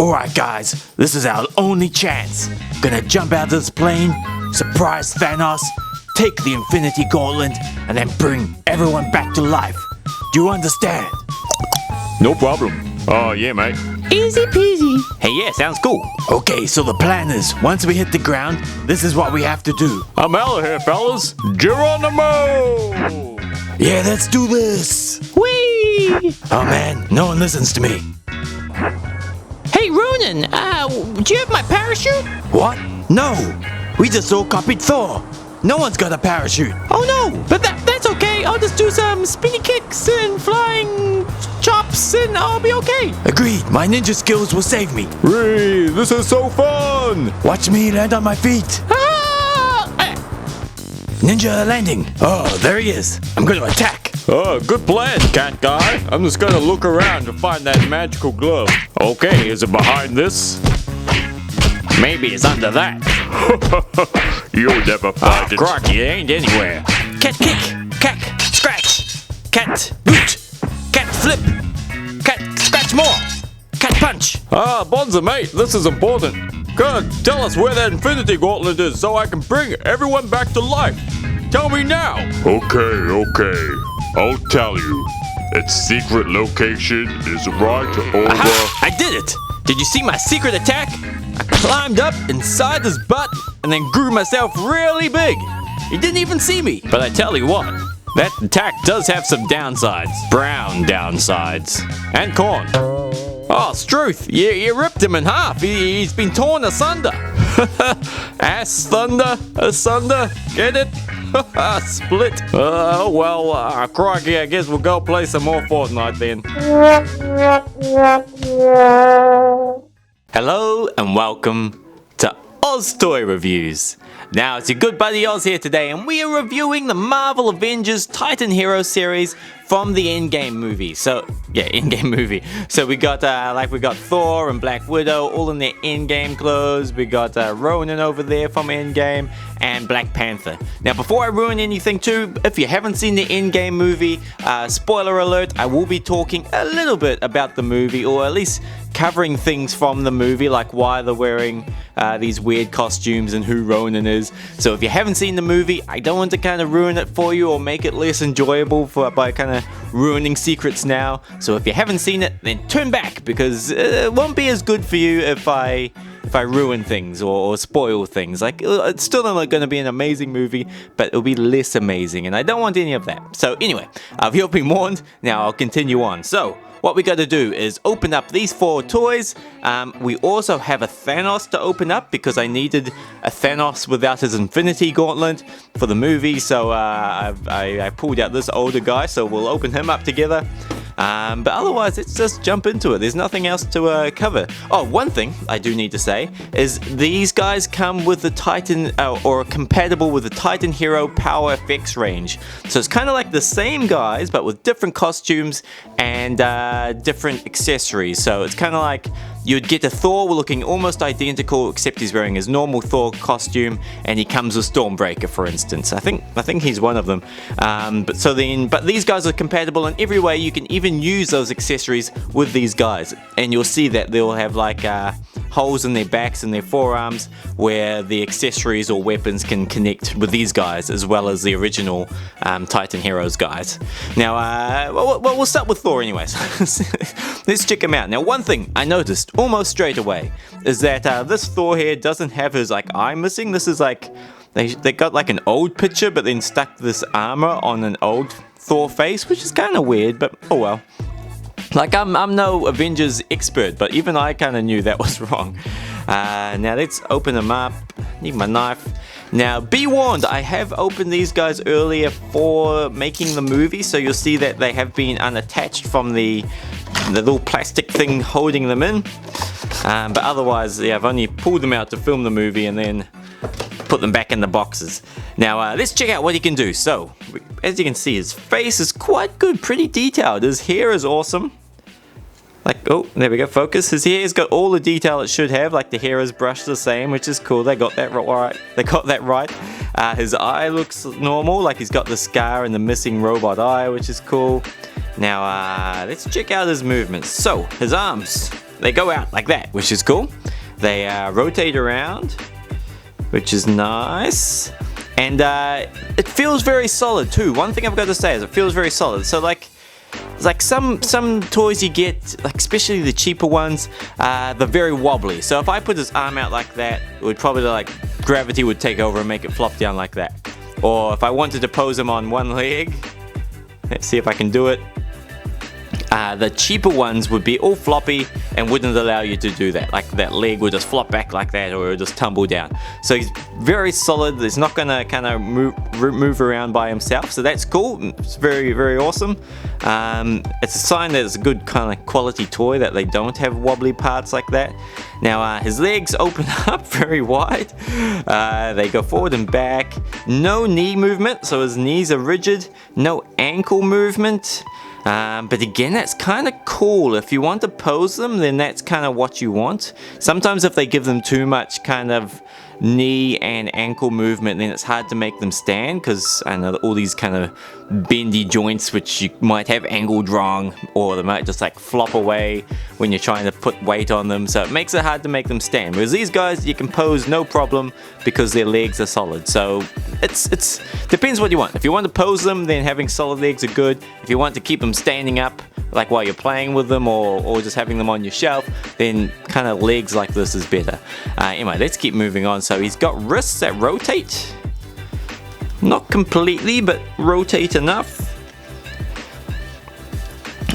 Alright guys, this is our only chance. Gonna jump out of this plane, surprise Thanos, take the Infinity Gauntlet, and then bring everyone back to life. Do you understand? No problem. Oh, yeah, mate. Easy peasy. Hey, yeah, sounds cool. Okay, so the plan is, once we hit the ground, this is what we have to do. I'm out of here, fellas. Geronimo! Yeah, let's do this. Whee! Oh man, no one listens to me. Hey, Ronan, do you have my parachute? What? No! We just all copied Thor. No one's got a parachute. Oh no, but that's okay. I'll just do some spinny kicks and flying chops and I'll be okay. Agreed, my ninja skills will save me. Ree, this is so fun! Watch me land on my feet. Ninja landing. Oh, there he is. I'm going to attack. Oh, good plan, cat guy. I'm just gonna look around to find that magical glove. Okay, is it behind this? Maybe it's under that. You'll never find it. Crikey, it ain't anywhere. Cat kick, cat scratch, cat boot, cat flip, cat scratch more, cat punch. Ah, Bonza, mate, this is important. Good, tell us where that Infinity Gauntlet is so I can bring everyone back to life. Tell me now. Okay. I'll tell you. Its secret location is right over... Aha! I did it! Did you see my secret attack? I climbed up inside his butt and then grew myself really big. He didn't even see me. But I tell you what, that attack does have some downsides. Brown downsides. And corn. Oh, Struth, you ripped him in half. He's been torn asunder. Ass thunder, asunder, get it? Split. Oh, well, crikey, I guess we'll go play some more Fortnite then. Hello and welcome to OzToyReviews. Now, it's your good buddy Oz here today, and we are reviewing the Marvel Avengers Titan Hero series from the Endgame movie. So, yeah, Endgame movie. So we got, we got Thor and Black Widow all in their Endgame clothes. We got Ronan over there from Endgame and Black Panther. Now, before I ruin anything too, if you haven't seen the Endgame movie, spoiler alert, I will be talking a little bit about the movie, or at least covering things from the movie, like why they're wearing these weird costumes and who Ronan is. So if you haven't seen the movie, I don't want to kind of ruin it for you or make it less enjoyable by kind of ruining secrets now. So if you haven't seen it, then turn back, because it won't be as good for you if I ruin things or spoil things. Like, it's still not going to be an amazing movie, but it'll be less amazing, and I don't want any of that. So anyway, you've been warned. Now I'll continue on. So what we got to do is open up these 4 toys. We also have a Thanos to open up, because I needed a Thanos without his Infinity Gauntlet for the movie. So I pulled out this older guy, so we'll open him up together. But otherwise, let's just jump into it. There's nothing else to cover. Oh, one thing I do need to say is these guys come with the Titan, or compatible with the Titan Hero Power FX range. So it's kind of like the same guys, but with different costumes and different accessories. So it's kind of like you'd get a Thor looking almost identical, except he's wearing his normal Thor costume, and he comes with Stormbreaker, for instance. I think he's one of them. But these guys are compatible in every way. You can even use those accessories with these guys, and you'll see that they'll have like holes in their backs and their forearms where the accessories or weapons can connect with these guys, as well as the original Titan Heroes guys. Now, we'll start with Thor anyways. Let's check him out. Now, one thing I noticed almost straight away is that this Thor here doesn't have his eye missing. This is like, they got like an old picture, but then stuck this armor on an old Thor face, which is kind of weird, but oh well. Like, I'm no Avengers expert, but even I kind of knew that was wrong. Now let's open them up. Need my knife. Now, be warned, I have opened these guys earlier for making the movie, so you'll see that they have been unattached from the little plastic thing holding them in. But otherwise, yeah, I've only pulled them out to film the movie and then put them back in the boxes. Now, let's check out what he can do. So, as you can see, his face is quite good, pretty detailed. His hair is awesome. Like, oh, there we go, focus. His hair's got all the detail it should have, like the hair is brushed the same, which is cool. They got that right. His eye looks normal, like he's got the scar and the missing robot eye, which is cool. Now, let's check out his movements. So, his arms. they go out like that, which is cool. They rotate around, which is nice. And it feels very solid too. One thing I've got to say is it feels very solid. So like some toys you get, like especially the cheaper ones, they're very wobbly. So if I put his arm out like that, it would probably like gravity would take over and make it flop down like that. Or if I wanted to pose him on one leg, let's see if I can do it. The cheaper ones would be all floppy and wouldn't allow you to do that. Like that leg would just flop back like that, or it would just tumble down. So he's very solid. He's not gonna kind of move around by himself. So that's cool. It's very, very awesome. It's a sign that it's a good kind of quality toy that they don't have wobbly parts like that. Now his legs open up very wide. They go forward and back. No knee movement, so his knees are rigid. No ankle movement. But again, that's kind of cool. If you want to pose them, then that's kind of what you want. Sometimes if they give them too much kind of knee and ankle movement, then it's hard to make them stand, because I know all these kind of bendy joints which you might have angled wrong, or they might just like flop away when you're trying to put weight on them, so it makes it hard to make them stand. Whereas these guys you can pose no problem because their legs are solid. So it's depends what you want. If you want to pose them, then having solid legs are good. If you want to keep them standing up like while you're playing with them, or just having them on your shelf, then kind of legs like this is better. Anyway, let's keep moving on. So he's got wrists that rotate. Not completely, but rotate enough.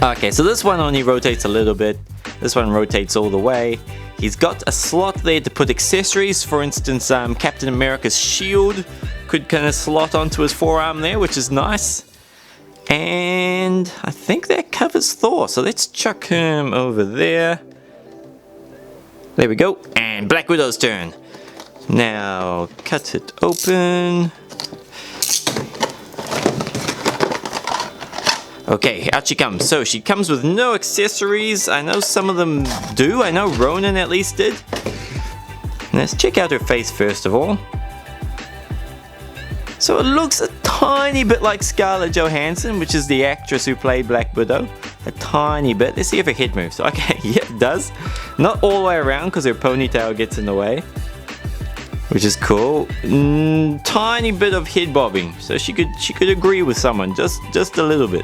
Okay, so this one only rotates a little bit. This one rotates all the way. He's got a slot there to put accessories. For instance, Captain America's shield could kind of slot onto his forearm there, which is nice. And I think that covers Thor, so let's chuck him over there. There we go, and Black Widow's turn. Now, cut it open. Okay, out she comes. So she comes with no accessories. I know some of them do. I know Ronan at least did. Let's check out her face first of all. So it looks a tiny bit like Scarlett Johansson, which is the actress who played Black Widow. A tiny bit. Let's see if her head moves. Okay, yeah, it does. Not all the way around because her ponytail gets in the way, which is cool. Tiny bit of head bobbing, so she could agree with someone just a little bit.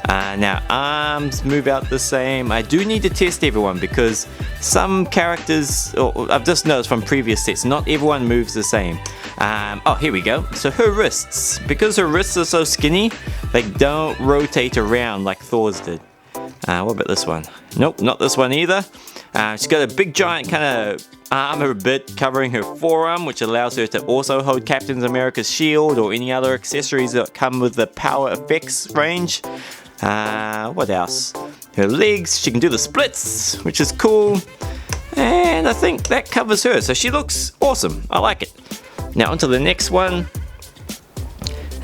Now arms move out the same. I do need to test everyone because some characters, or I've just noticed from previous sets, not everyone moves the same. Oh, here we go. So her wrists, because her wrists are so skinny, they don't rotate around like Thor's did. What about this one? Nope, not this one either. She's got a big giant kind of armor bit covering her forearm, which allows her to also hold Captain America's shield or any other accessories that come with the power effects range. What else? Her legs, she can do the splits, which is cool. And I think that covers her, so she looks awesome. I like it. Now onto the next one.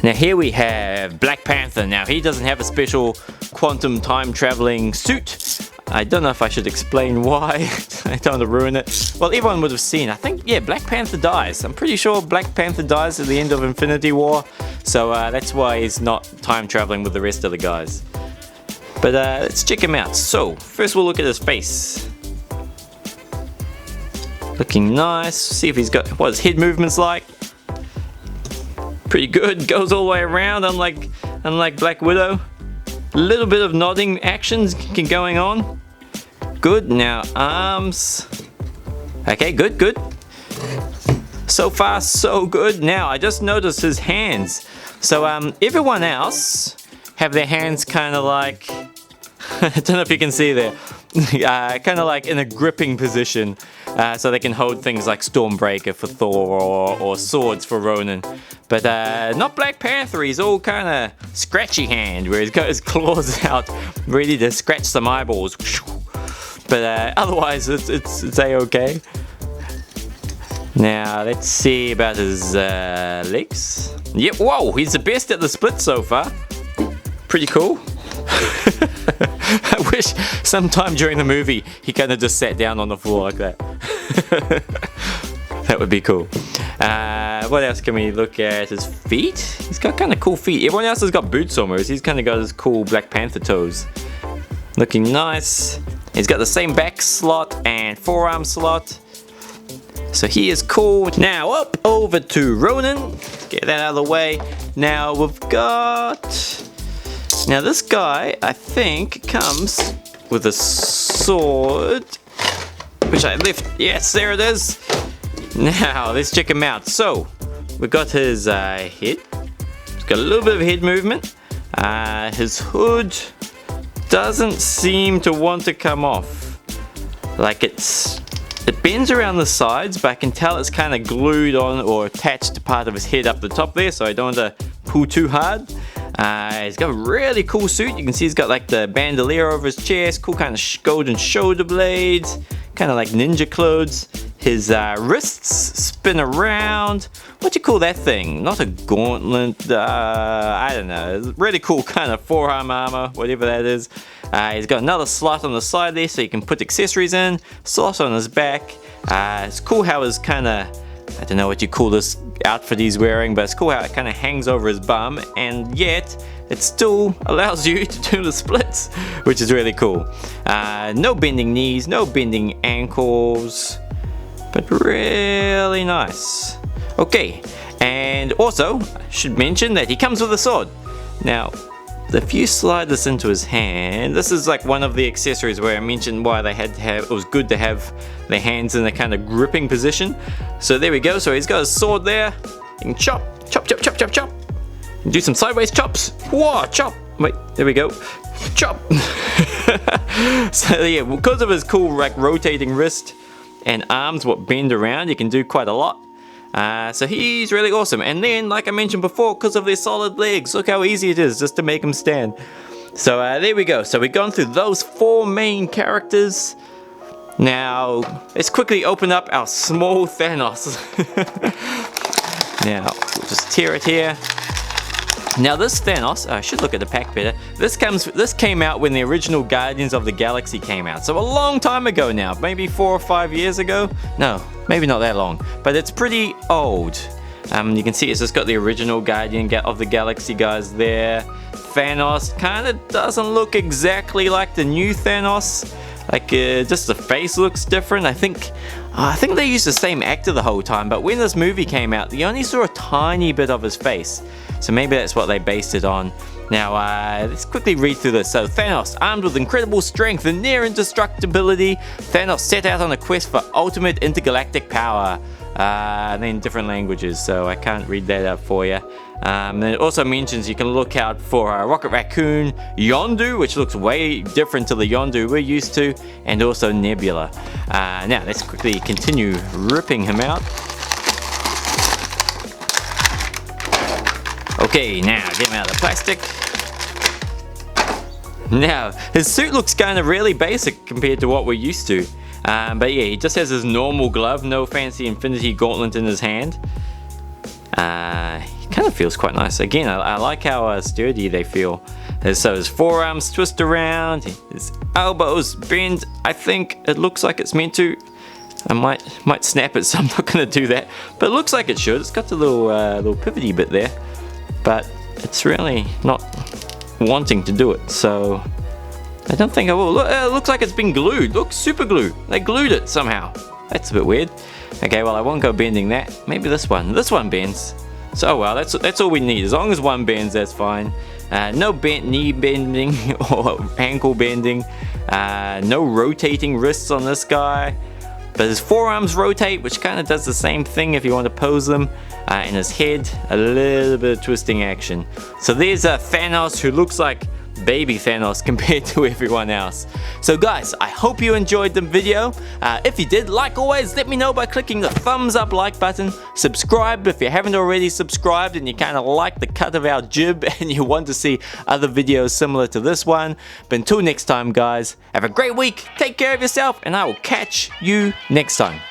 Now here we have Black Panther. Now he doesn't have a special quantum time traveling suit. I don't know if I should explain why. I don't want to ruin it. Well, everyone would have seen. I think, yeah, Black Panther dies. I'm pretty sure Black Panther dies at the end of Infinity War. So that's why he's not time traveling with the rest of the guys. But let's check him out. So first we'll look at his face. Looking nice. See if he's got what his head movement's like. Pretty good. Goes all the way around, unlike Black Widow. A little bit of nodding actions going on. Good. Now arms. Okay, good. So far, so good. Now I just noticed his hands. So everyone else have their hands kind of like, I don't know if you can see there, kind of like in a gripping position, so they can hold things like Stormbreaker for Thor or swords for Ronan. But not Black Panther. He's all kind of scratchy hand, where he's got his claws out, ready to scratch some eyeballs. But otherwise, it's a-okay. Now let's see about his legs. Yep, whoa, he's the best at the split so far. Pretty cool. I wish sometime during the movie he kind of just sat down on the floor like that. That would be cool. What else can we look at? His feet? He's got kind of cool feet. Everyone else has got boots almost. He's kind of got his cool Black Panther toes. Looking nice. He's got the same back slot and forearm slot. So he is cool. Now up over to Ronan. Let's get that out of the way. Now we've got... Now this guy, I think, comes with a sword. Which I lift. Yes, there it is. Now, let's check him out. So, we've got his head. He's got a little bit of head movement. His hood doesn't seem to want to come off. Like it bends around the sides, but I can tell it's kind of glued on or attached to part of his head up the top there, so I don't want to pull too hard. He's got a really cool suit. You can see he's got like the bandolier over his chest, cool kind of golden shoulder blades, kind of like ninja clothes. His wrists spin around. What do you call that thing? Not a gauntlet. I don't know. It's really cool kind of forearm armor, whatever that is. He's got another slot on the side there so you can put accessories in. Slot on his back. It's cool how his kind of, I don't know what you call this outfit he's wearing, but it's cool how it kind of hangs over his bum, and yet it still allows you to do the splits, which is really cool. No bending knees, no bending ankles, but really nice. Okay, and also I should mention that he comes with a sword. Now, if you slide this into his hand, this is like one of the accessories where I mentioned why they had to have, it was good to have their hands in a kind of gripping position. So there we go. So he's got his sword there. You can chop, chop, chop, chop, chop, chop. Do some sideways chops. Whoa, chop. Wait, there we go. Chop. So yeah, because of his cool like rotating wrist and arms what bend around, you can do quite a lot. So he's really awesome. And then, like I mentioned before, because of their solid legs, look how easy it is just to make them stand. So there we go. So we've gone through those 4 main characters. Now, let's quickly open up our small Thanos. Now, we'll just tear it here. Now this Thanos, I should look at the pack better. This came out when the original Guardians of the Galaxy came out. So a long time ago now, maybe 4 or 5 years ago. No, maybe not that long, but it's pretty old. You can see it's just got the original Guardian of the Galaxy guys there. Thanos kind of doesn't look exactly like the new Thanos. Like just the face looks different. I think they used the same actor the whole time, but when this movie came out, you only saw a tiny bit of his face. So maybe that's what they based it on. Now, let's quickly read through this. So, Thanos, armed with incredible strength and near indestructibility, Thanos set out on a quest for ultimate intergalactic power. And then different languages, so I can't read that out for you. And it also mentions you can look out for Rocket Raccoon, Yondu, which looks way different to the Yondu we're used to, and also Nebula. Now, let's quickly continue ripping him out. Okay, now get him out of the plastic. Now, his suit looks kind of really basic compared to what we're used to. But yeah, he just has his normal glove, no fancy infinity gauntlet in his hand. He kind of feels quite nice. Again, I like how sturdy they feel. So his forearms twist around, his elbows bend. I think it looks like it's meant to. I might snap it, so I'm not going to do that. But it looks like it should. It's got the little pivoty bit there. But it's really not wanting to do it, so I don't think I will. Look, it looks like it's been glued. Look, super glue. They glued it somehow. That's a bit weird. Okay, well I won't go bending that. Maybe this one. This one bends. So well, that's all we need. As long as one bends, that's fine. No knee bending or ankle bending. No rotating wrists on this guy. But his forearms rotate, which kind of does the same thing if you want to pose them. And his head, a little bit of twisting action. So there's Thanos, who looks like baby Thanos compared to everyone else. So guys, I hope you enjoyed the video. If you did, like always, let me know by clicking the thumbs up like button. Subscribe if you haven't already subscribed and you kind of like the cut of our jib and you want to see other videos similar to this one. But until next time guys, have a great week, take care of yourself, and I will catch you next time.